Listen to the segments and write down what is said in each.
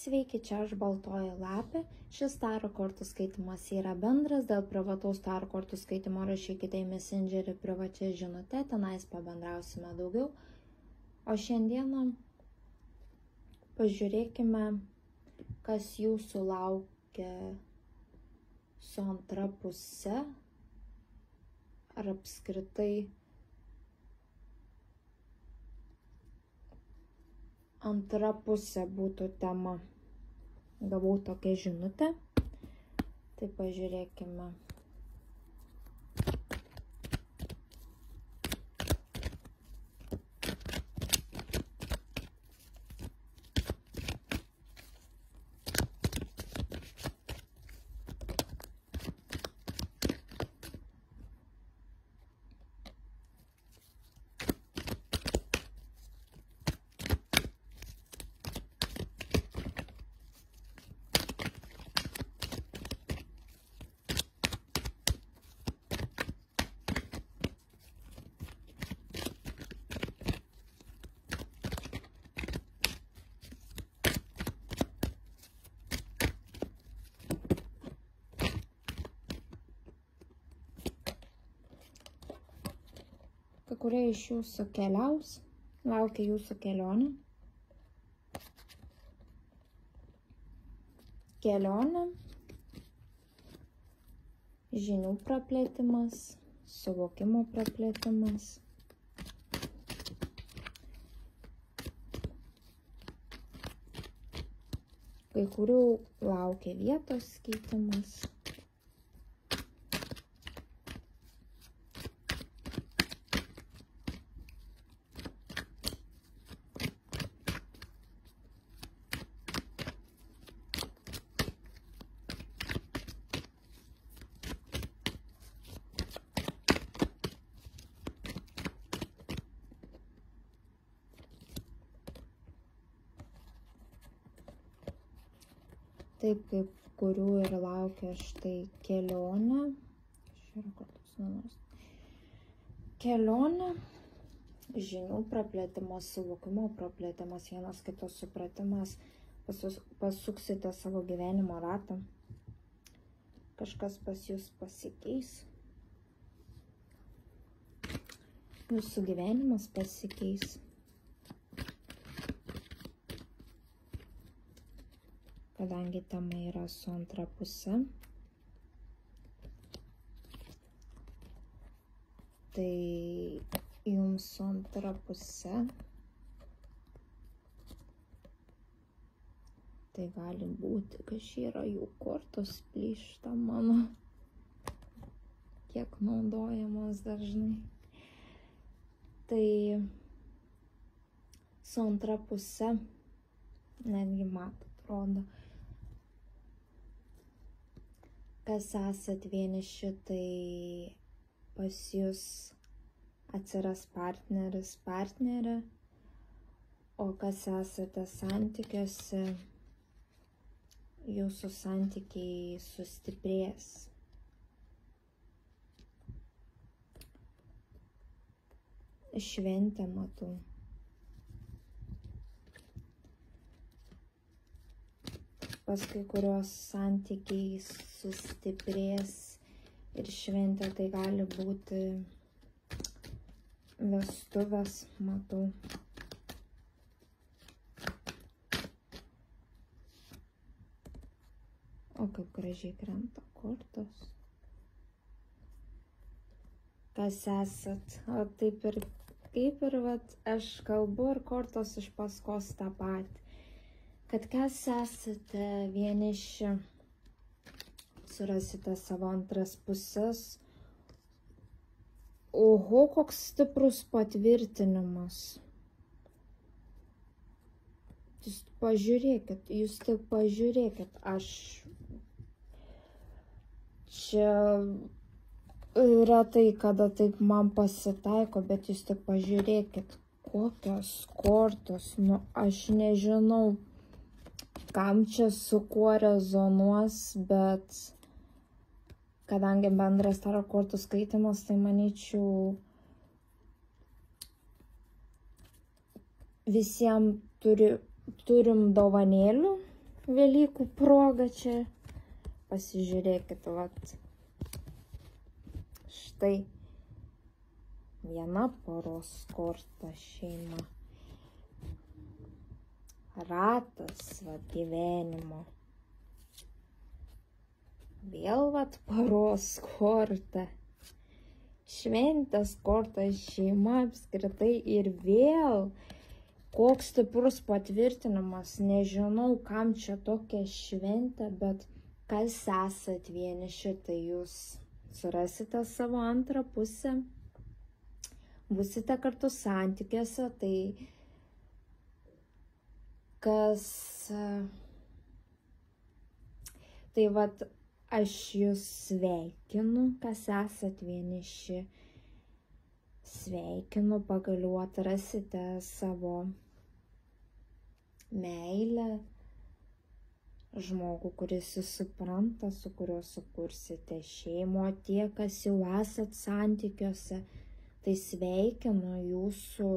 Sveiki, čia aš Baltoji lapė. Šis tarot kortų skaitimas yra bendras. Dėl privataus tarot kortų skaitimo rašykite į Messengerį privačią žinutę, tenais pabendrausime daugiau. O šiandieną pažiūrėkime, kas jūsų laukia su antra puse, ar apskritai antra pusė būtų tema. Gavau tokią žinutę, tai pažiūrėkime. Kai kurie iš jūsų keliaus, laukia jūsų kelionė. Kelionė, žinių praplėtimas, suvokimo praplėtimas. Kai kurių laukia vietos keitimas. Taip kaip kurių ir laukia štai kelionė. Kelionė, žinių praplėtimas, suvokimo praplėtimas, vienas kito supratimas, pasuksite savo gyvenimo ratą. Kažkas pas jūs pasikeis. Jūsų gyvenimas pasikeis. Kadangi tema yra su antra puse, tai jums su antra puse, tai gali būti, kad yra jų kortos plyšta mano, kiek naudojamos dažnai. Tai su antra puse, netgi atrodo, kas esat vieniši, tai pas jūs atsiras partneris, partnerė, o kas esate santykiuose, jūsų santykiai sustiprės. Šventę matau. Pas kai kurios santykiai sustiprės ir šventė, tai gali būti vestuvės, matau. O kaip gražiai krenta kortos. Kas esat? O taip ir kaip ir aš kalbu ir kortos iš paskos tą patį. Kad kas esate vieniši, surasite savo antras pusės. Oho, koks stiprus patvirtinimas. Jūs tik pažiūrėkit, aš čia retai kada taip man pasitaiko, bet jūs tik pažiūrėkit, kokios kortos, aš nežinau, kam čia su kuo rezonuos, bet kadangi bendras tarot kortų skaitimas, tai manyčiau visiems turim dovanėlių Velykų proga čia. Pasižiūrėkit, vat. Štai viena poros korta šeima. Ratas, vat, gyvenimo. Vėl, vat, poros korta. Šventės korta, šeima apskritai ir vėl koks stiprus patvirtinimas. Nežinau, kam čia tokia šventė, bet kas esat vieniši, tai jūs surasite savo antrą pusę. Būsite kartu santykiuose, tai kas... Tai vat, aš jūs sveikinu, kas esat vieniši. Sveikinu, pagaliau atrasite savo meilę, žmogų, kuris jūs supranta, su kuriuo sukursite šeimą. Tie, kas jau esat santykiuose, tai sveikinu jūsų.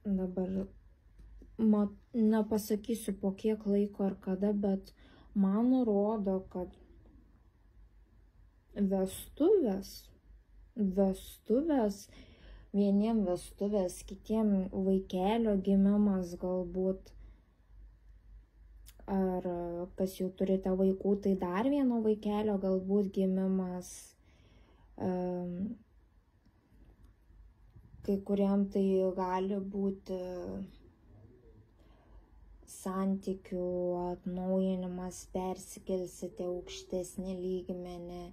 Dabar nepasakysiu po kiek laiko ar kada, bet man rodo, kad vestuvės, vieniem vestuvės, kitiem vaikelio gimimas galbūt, ar kas jau turite vaikų, tai dar vieno vaikelio galbūt gimimas, kai kuriem tai gali būti santykių atnaujinimas, persikelsite aukštesnį lygmenį,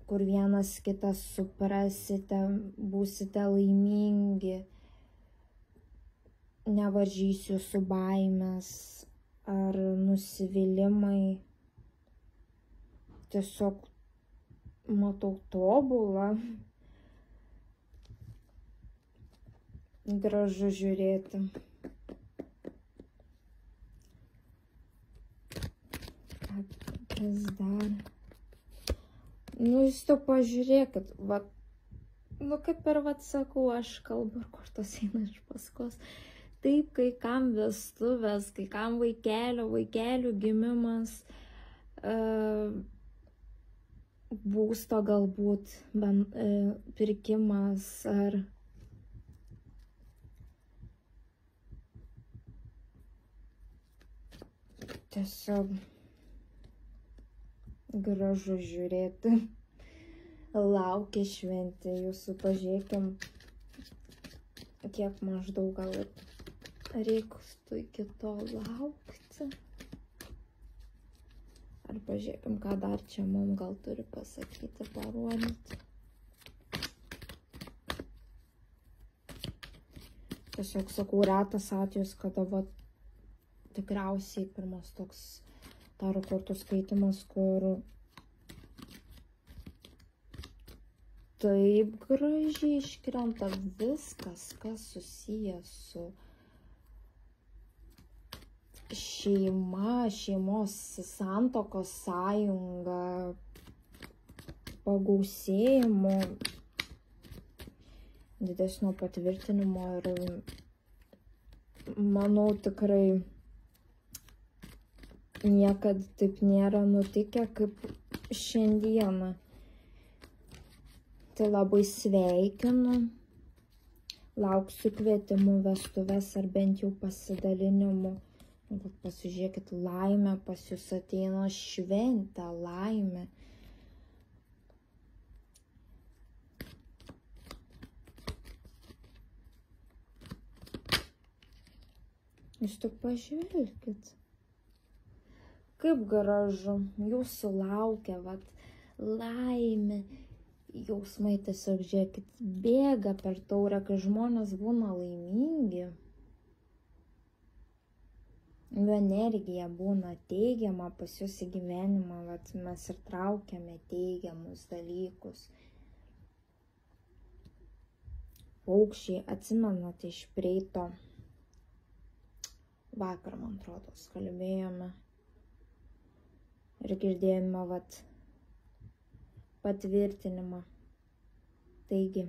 kur vienas kitą suprasite, būsite laimingi, nevaržysiu su baimės ar nusivylimai. Tiesiog matau tobulą. Gražu žiūrėti. Kas dar? Nu, jūs to pažiūrėkit, vat, nu, kaip ir vat sakau, aš kalbu, ir kortos eina iš paskos. Taip, kai kam vestuvės, kai kam vaikelių gimimas, būsto galbūt pirkimas, ar tiesiog gražu žiūrėti. Laukia šventė jūsų, pažiūrėkim, kiek maždaug gal reiktų iki to laukti. Ar pažiūrėkim, ką dar čia mums gal turi pasakyti, parodyti. Tiesiog sakau, retas atvejis, kada va, tikriausiai pirmas toks tarų kortų skaitimas, kur taip gražiai iškrenta viskas, kas susijęs su šeima, šeimos santuokos sąjunga, pagausėjimu, didesnio patvirtinimo ir manau tikrai niekad taip nėra nutikę kaip šiandieną. Tai labai sveikinu, lauksiu kvietimų vestuvės ar bent jau pasidalinimų. Pasižiūrėkit, laimė pas jūs ateina, šventė, laimė. Jūs tik pažvelkit. Kaip gražu, jūsų laukia, vat, laimė, jausmai tiesiog, žiūrėkit, bėga per taurę, kai žmonės būna laimingi. Jų energija būna teigiama pas jūs į gyvenimą, vat, mes ir traukiame teigiamus dalykus. Paukščiai, atsimenate iš prieito vakar, man atrodo, kalbėjome ir girdėjome vat, patvirtinimą. Taigi,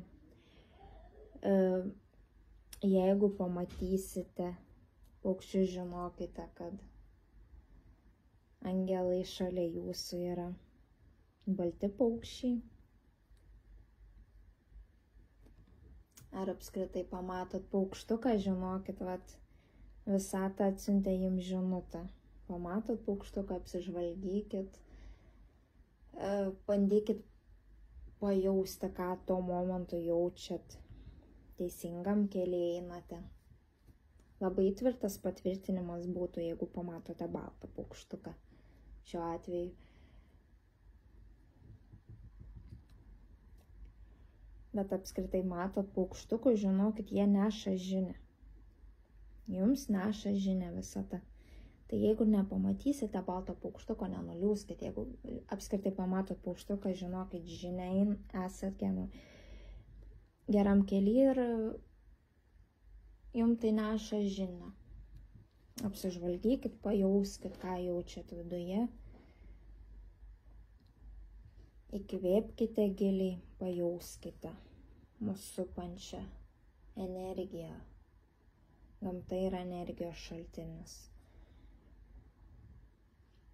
Jeigu pamatysite paukščius, žinokite, kad angelai šalia jūsų yra. Balti paukščiai. Ar apskritai pamatot paukštuką, žinokit, visata atsiuntė jums žinutę. Pamatot paukštuką, apsižvalgykit, bandykit pajausti, ką tuo momentu jaučiat. Teisingam kelyje einate. Labai tvirtas patvirtinimas būtų, jeigu pamatote baltą paukštuką šiuo atveju. Bet apskritai matot paukštukų, žinokit, jie neša žinią. Jums neša žinią visata. Tai jeigu nepamatysite balto paukštuko, nenuliūskit. Jeigu apskritai pamatot paukštuką, žinokit, žinia, esat geram kely ir jums tai neša žinią. Apsižvalgykit, pajauskit, ką jaučiat viduje. Įkvėpkite giliai, pajauskite mūsų supančią energiją. Gamta yra energijos šaltinis.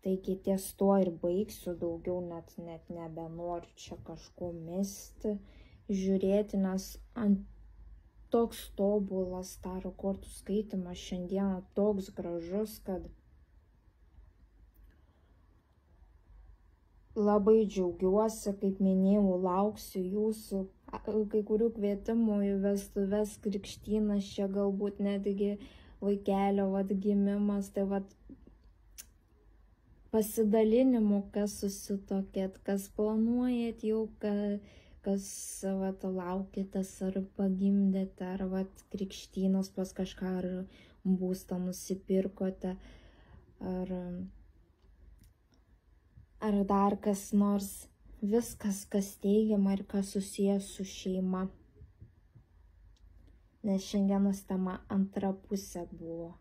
Taigi ties tuo ir baigsiu, daugiau net nebenoriu čia kažko misti, žiūrėti, nes toks tobulas tarot kortų skaitymas šiandieną, toks gražus, kad labai džiaugiuosi, kaip minėjau, lauksiu jūsų kai kurių kvietimų į vestuves, krikštynas, čia galbūt netgi vaikelio gimimas, tai pasidalinimų, kas susitokėt, kas planuojat jau, kas laukitės ar pagimdėte, ar krikštynos pas kažką, ar būstą nusipirkote, ar dar kas nors, viskas, kas teigiama ir kas susijęs su šeima. Nes šiandienos tema antra pusė buvo.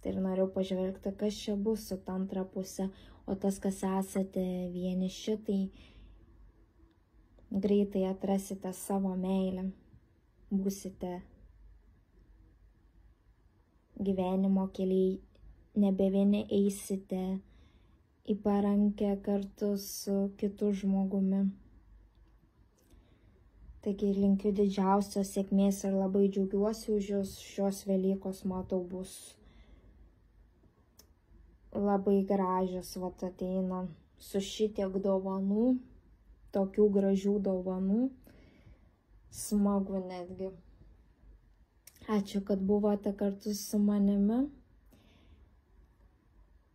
Tai ir norėjau pažvelgti, kas čia bus su ta antra pusė, o tas, kas esate vieniši, tai greitai atrasite savo meilę, būsite gyvenimo keliai, nebe vieni eisite į parankę kartu su kitu žmogumi. Taigi linkiu didžiausios sėkmės ir labai džiaugiuosi už jūs. Šios Velykos, matau, bus labai gražios, ateina su šitiek dovanų, tokių gražių dovanų, smagu netgi. Ačiū, kad buvote kartu su manimi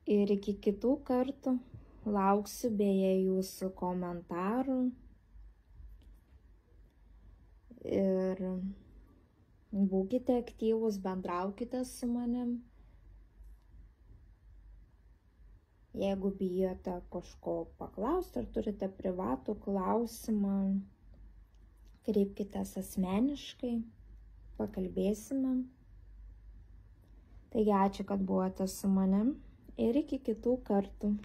ir iki kitų kartų. Lauksiu beje jūsų komentarų ir būkite aktyvūs, bendraukite su manim. Jeigu bijote kažko paklausti ar turite privatų klausimą, kreipkitės asmeniškai, pakalbėsime. Taigi ačiū, kad buvote su manim ir iki kitų kartų.